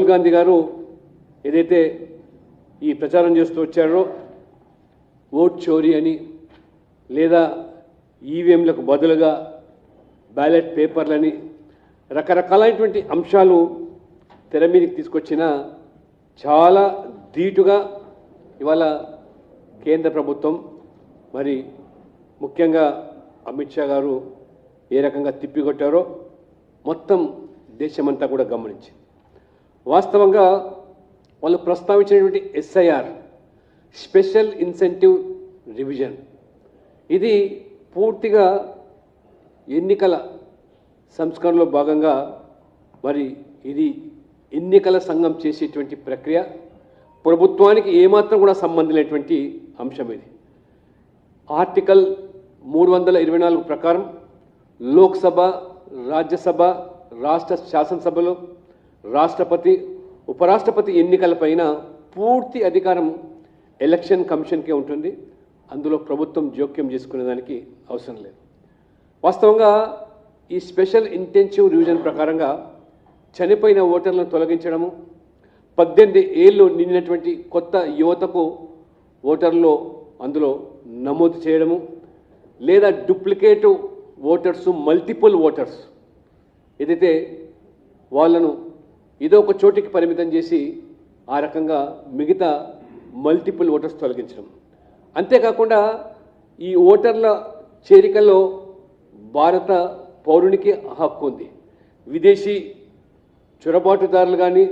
రాహుల్ గాంధీ గారు ఏదైతే ఈ ప్రచారం చేస్తూ వచ్చారో ఓట్ చోరీ అని లేదా ఈవీఎంలకు బదులుగా బ్యాలెట్ పేపర్లని రకరకాలైనటువంటి అంశాలు తెర మీదకి తీసుకొచ్చిన చాలా ధీటుగా ఇవాళ కేంద్ర ప్రభుత్వం మరి ముఖ్యంగా అమిత్ షా గారు ఏ రకంగా తిప్పికొట్టారో మొత్తం దేశమంతా కూడా గమనించింది. వాస్తవంగా వాళ్ళు ప్రస్తావించినటువంటి ఎస్ఐఆర్ స్పెషల్ ఇన్సెంటివ్ రివిజన్ ఇది పూర్తిగా ఎన్నికల సంస్కరణలో భాగంగా మరి ఇది ఎన్నికల సంఘం చేసేటువంటి ప్రక్రియ ప్రభుత్వానికి ఏమాత్రం కూడా సంబంధం లేనటువంటి అంశం ఇది. ఆర్టికల్ 324 ప్రకారం లోక్సభ, రాజ్యసభ, రాష్ట్ర శాసనసభలు, రాష్ట్రపతి, ఉపరాష్ట్రపతి ఎన్నికలపైన పూర్తి అధికారం ఎలక్షన్ కమిషన్కే ఉంటుంది. అందులో ప్రభుత్వం జోక్యం చేసుకునేదానికి అవసరం లేదు. వాస్తవంగా ఈ స్పెషల్ ఇంటెన్సివ్ రివిజన్ ప్రకారంగా చనిపోయిన ఓటర్లను తొలగించడము, 18 ఏళ్ళు నిండినటువంటి కొత్త యువతకు ఓటర్లో అందులో నమోదు చేయడము, లేదా డూప్లికేట్ ఓటర్సు, మల్టిపుల్ ఓటర్స్ ఏదైతే వాళ్ళను ఏదో ఒక చోటికి పరిమితం చేసి ఆ రకంగా మిగతా మల్టిపుల్ ఓటర్స్ తొలగించడం. అంతేకాకుండా ఈ ఓటర్ల చేరికలో భారత పౌరునికి హక్కు ఉంది. విదేశీ చొరబాటుదారులు కానీ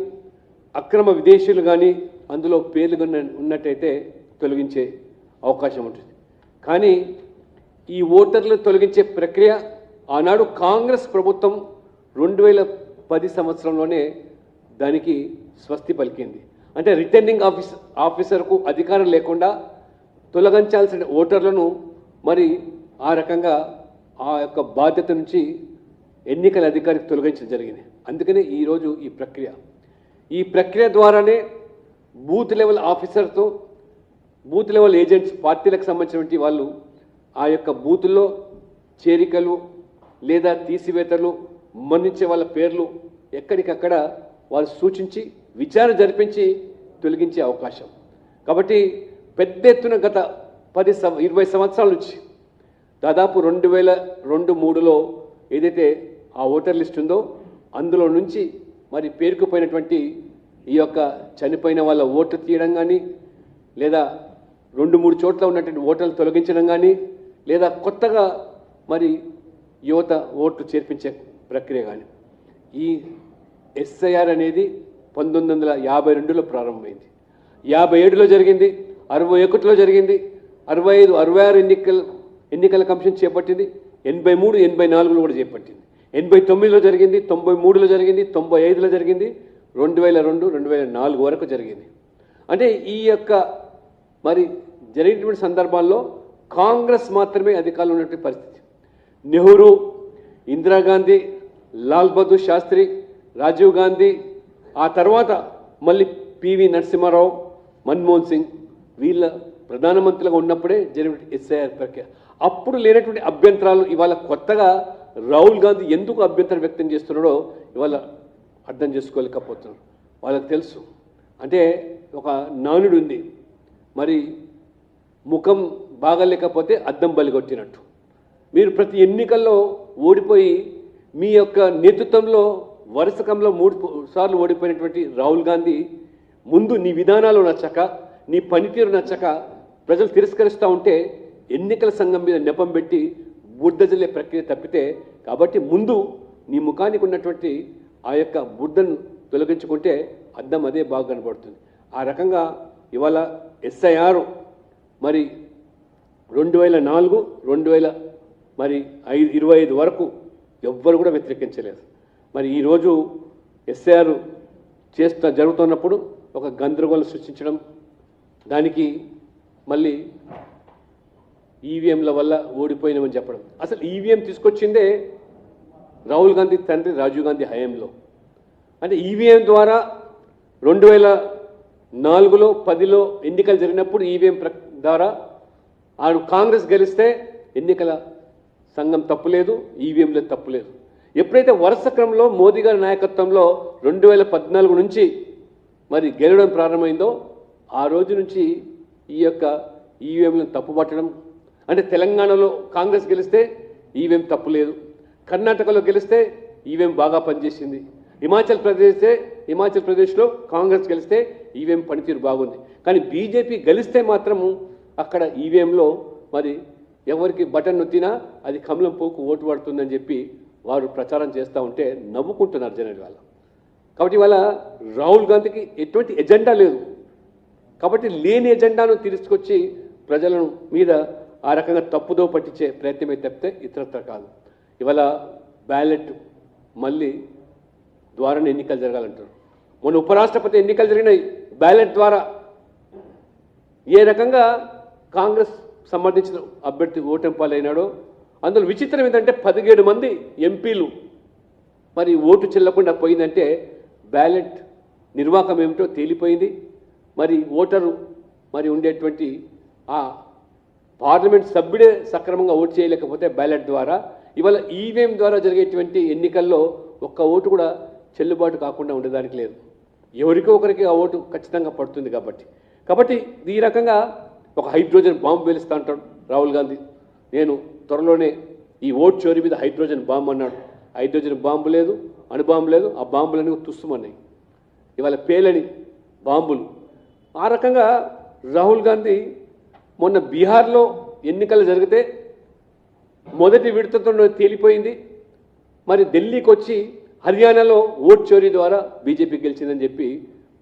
అక్రమ విదేశీయులు కానీ అందులో పేర్లు ఉన్నట్టయితే తొలగించే అవకాశం ఉంటుంది. కానీ ఈ ఓటర్లు తొలగించే ప్రక్రియ ఆనాడు కాంగ్రెస్ ప్రభుత్వం 2010 సంవత్సరంలోనే దానికి స్వస్తి పలికింది. అంటే రిటర్నింగ్ ఆఫీసర్కు అధికారం లేకుండా తొలగించాల్సిన ఓటర్లను మరి ఆ రకంగా ఆ యొక్క బాధ్యత నుంచి ఎన్నికల అధికారికి తొలగించడం జరిగింది. అందుకనే ఈరోజు ఈ ప్రక్రియ ద్వారానే బూత్ లెవెల్ ఆఫీసర్తో బూత్ లెవెల్ ఏజెంట్స్ పార్టీలకు సంబంధించినటువంటి వాళ్ళు ఆ యొక్క బూతుల్లో చేరికలు లేదా తీసివేతలు మన్నించే వాళ్ళ పేర్లు ఎక్కడికక్కడ వాళ్ళు సూచించి విచారణ జరిపించి తొలగించే అవకాశం. కాబట్టి పెద్ద ఎత్తున గత 20 సంవత్సరాల నుంచి దాదాపు 2002-03లో ఏదైతే ఆ ఓటర్ లిస్ట్ ఉందో అందులో నుంచి మరి పేరుకుపోయినటువంటి ఈ యొక్క చనిపోయిన వాళ్ళ ఓటు తీయడం కానీ లేదా 2-3 చోట్ల ఉన్నటువంటి ఓటర్లు తొలగించడం కానీ లేదా కొత్తగా మరి యువత ఓట్లు చేర్పించే ప్రక్రియ కానీ ఈ ఎస్ఐఆర్ అనేది 1952లో ప్రారంభమైంది, 57లో జరిగింది, 61లో జరిగింది, 65, 66 ఎన్నికల కమిషన్ చేపట్టింది, 83, 84లో కూడా చేపట్టింది, 89లో జరిగింది, 93లో జరిగింది, 95లో జరిగింది, 2002, 2004 వరకు జరిగింది. అంటే ఈ యొక్క మరి జరిగినటువంటి సందర్భాల్లో కాంగ్రెస్ మాత్రమే అధికారంలో ఉన్నటువంటి పరిస్థితి. నెహ్రూ, ఇందిరాగాంధీ, లాల్ బహదూర్ శాస్త్రి, రాజీవ్ గాంధీ, ఆ తర్వాత మళ్ళీ పివి నరసింహారావు, మన్మోహన్ సింగ్ వీళ్ళ ప్రధానమంత్రులుగా ఉన్నప్పుడే జరిగిన ఎస్ఐఆర్ ప్రక్రియ. అప్పుడు లేనటువంటి అభ్యంతరాలు ఇవాళ కొత్తగా రాహుల్ గాంధీ ఎందుకు అభ్యంతరం వ్యక్తం చేస్తున్నాడో ఇవాళ అర్థం చేసుకోలేకపోతున్నారు. వాళ్ళకి తెలుసు. అంటే ఒక నానుడు ఉంది, మరి ముఖం బాగలేకపోతే అద్దం బలిగొట్టినట్టు. మీరు ప్రతి ఎన్నికల్లో ఓడిపోయి మీ యొక్క నేతృత్వంలో వరుసకంలో 3 సార్లు ఓడిపోయినటువంటి రాహుల్ గాంధీ ముందు నీ విధానాలు నచ్చక, నీ పనితీరు నచ్చక ప్రజలు తిరస్కరిస్తూ ఉంటే ఎన్నికల సంఘం మీద నెపం పెట్టి బుడ్డజల్లే ప్రక్రియ తప్పితే, కాబట్టి ముందు నీ ముఖానికి ఉన్నటువంటి ఆ యొక్క బుడ్డను తొలగించుకుంటే అద్దం అదే బాగా కనబడుతుంది. ఆ రకంగా ఇవాళ ఎస్ఐఆర్ మరి 2004, 2025 వరకు ఎవ్వరు కూడా వ్యతిరేకించలేదు. మరి ఈరోజు ఎస్ఐఆర్ జరుగుతున్నప్పుడు ఒక గందరగోళం సృష్టించడం, దానికి మళ్ళీ ఈవీఎంల వల్ల ఓడిపోయినామని చెప్పడం. అసలు ఈవీఎం తీసుకొచ్చిందే రాహుల్ గాంధీ తండ్రి రాజీవ్ గాంధీ హయాంలో. అంటే ఈవీఎం ద్వారా 2004లో 10లో ఎన్నికలు జరిగినప్పుడు ఈవీఎం ద్వారా ఆడు కాంగ్రెస్ గెలిస్తే ఎన్నికల సంఘం తప్పులేదు, ఈవీఎంలో తప్పులేదు. ఎప్పుడైతే వరుస క్రమంలో మోదీ గారి నాయకత్వంలో 2014 నుంచి మరి గెలవడం ప్రారంభమైందో ఆ రోజు నుంచి ఈ యొక్క ఈవీఎంలను తప్పుపట్టడం, అంటే తెలంగాణలో కాంగ్రెస్ గెలిస్తే ఈవీఎం తప్పు లేదు, కర్ణాటకలో గెలిస్తే ఈవీఎం బాగా పనిచేసింది, హిమాచల్ ప్రదేశ్లో కాంగ్రెస్ గెలిస్తే ఈవీఎం పనితీరు బాగుంది, కానీ బీజేపీ గెలిస్తే మాత్రము అక్కడ ఈవీఎంలో మరి ఎవరికి బటన్ నొత్తినా అది కమలం పోకు ఓటు పడుతుందని చెప్పి వారు ప్రచారం చేస్తూ ఉంటే నవ్వుకుంటున్నారు జనాలు వాళ్ళ. కాబట్టి ఇవాళ రాహుల్ గాంధీకి ఎటువంటి ఎజెండా లేదు, కాబట్టి లేని ఎజెండాను తీసుకొచ్చి ప్రజల మీద ఆ రకంగా తప్పుదో పట్టించే ప్రయత్నమే తప్పితే ఇతరత్ర కాదు. ఇవాళ బ్యాలెట్ మళ్ళీ ద్వారానే ఎన్నికలు జరగాలంటారు. మొన్న ఉపరాష్ట్రపతి ఎన్నికలు జరిగినాయి బ్యాలెట్ ద్వారా. ఏ రకంగా కాంగ్రెస్ సంబంధించిన అభ్యర్థి ఓటమి పాలైనాడో అందులో విచిత్రం ఏంటంటే 17 మంది ఎంపీలు మరి ఓటు చెల్లకుండా పోయిందంటే బ్యాలెట్ నిర్వాహకం ఏమిటో తేలిపోయింది. మరి ఓటరు మరి ఉండేటువంటి ఆ పార్లమెంట్ సభ్యుడే సక్రమంగా ఓటు చేయలేకపోతే బ్యాలెట్ ద్వారా ఇవాళ ఈవీఎం ద్వారా జరిగేటువంటి ఎన్నికల్లో ఒక్క ఓటు కూడా చెల్లుబాటు కాకుండా ఉండడానికి లేదు. ఎవరికో ఒకరికి ఆ ఓటు ఖచ్చితంగా పడుతుంది. కాబట్టి ఈ రకంగా ఒక హైడ్రోజన్ బాంబు పేలుస్తూ అంటాడు రాహుల్ గాంధీ. నేను త్వరలోనే ఈ ఓట్ చోరీ మీద హైడ్రోజన్ బాంబు అన్నాడు. హైడ్రోజన్ బాంబు లేదు, అణుబాంబు లేదు, ఆ బాంబులన్నీ తుస్సుమన్నాయి. ఇవాళ పేలని బాంబులు. ఆ రకంగా రాహుల్ గాంధీ మొన్న బీహార్లో ఎన్నికలు జరిగితే మొదటి విడతతో తేలిపోయింది. మరి ఢిల్లీకి వచ్చి హర్యానాలో ఓట్ చోరీ ద్వారా బీజేపీ గెలిచిందని చెప్పి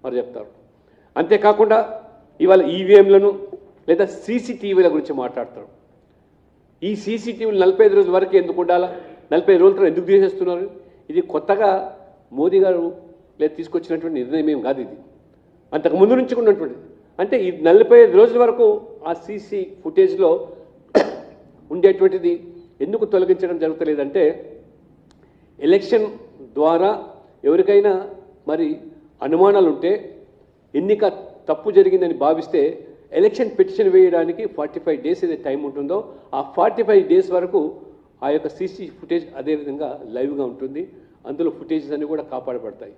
మరి చెప్తారు. అంతేకాకుండా ఇవాళ ఈవీఎంలను లేదా సీసీటీవీల గురించి మాట్లాడతారు. ఈ సీసీటీవీలు 45 రోజుల వరకు ఎందుకు ఉండాలా, 45 రోజుల తర్వాత ఎందుకు తీసేస్తున్నారు? ఇది కొత్తగా మోదీ గారు లేదా తీసుకొచ్చినటువంటి నిర్ణయం ఏం కాదు. ఇది అంతకు ముందు నుంచి ఉన్నటువంటిది. అంటే ఈ 45 రోజుల వరకు ఆ సీసీ ఫుటేజ్లో ఉండేటువంటిది ఎందుకు తొలగించడం జరుగుతలేదంటే ఎలక్షన్ ద్వారా ఎవరికైనా మరి అనుమానాలు ఉంటే, ఎన్నిక తప్పు జరిగిందని భావిస్తే ఎలక్షన్ పిటిషన్ వేయడానికి 45 డేస్ ఏదైతే టైం ఉంటుందో ఆ 45 డేస్ వరకు ఆ యొక్క సీసీ ఫుటేజ్ అదేవిధంగా లైవ్గా ఉంటుంది. అందులో ఫుటేజెస్ అన్నీ కూడా కాపాడబడతాయి.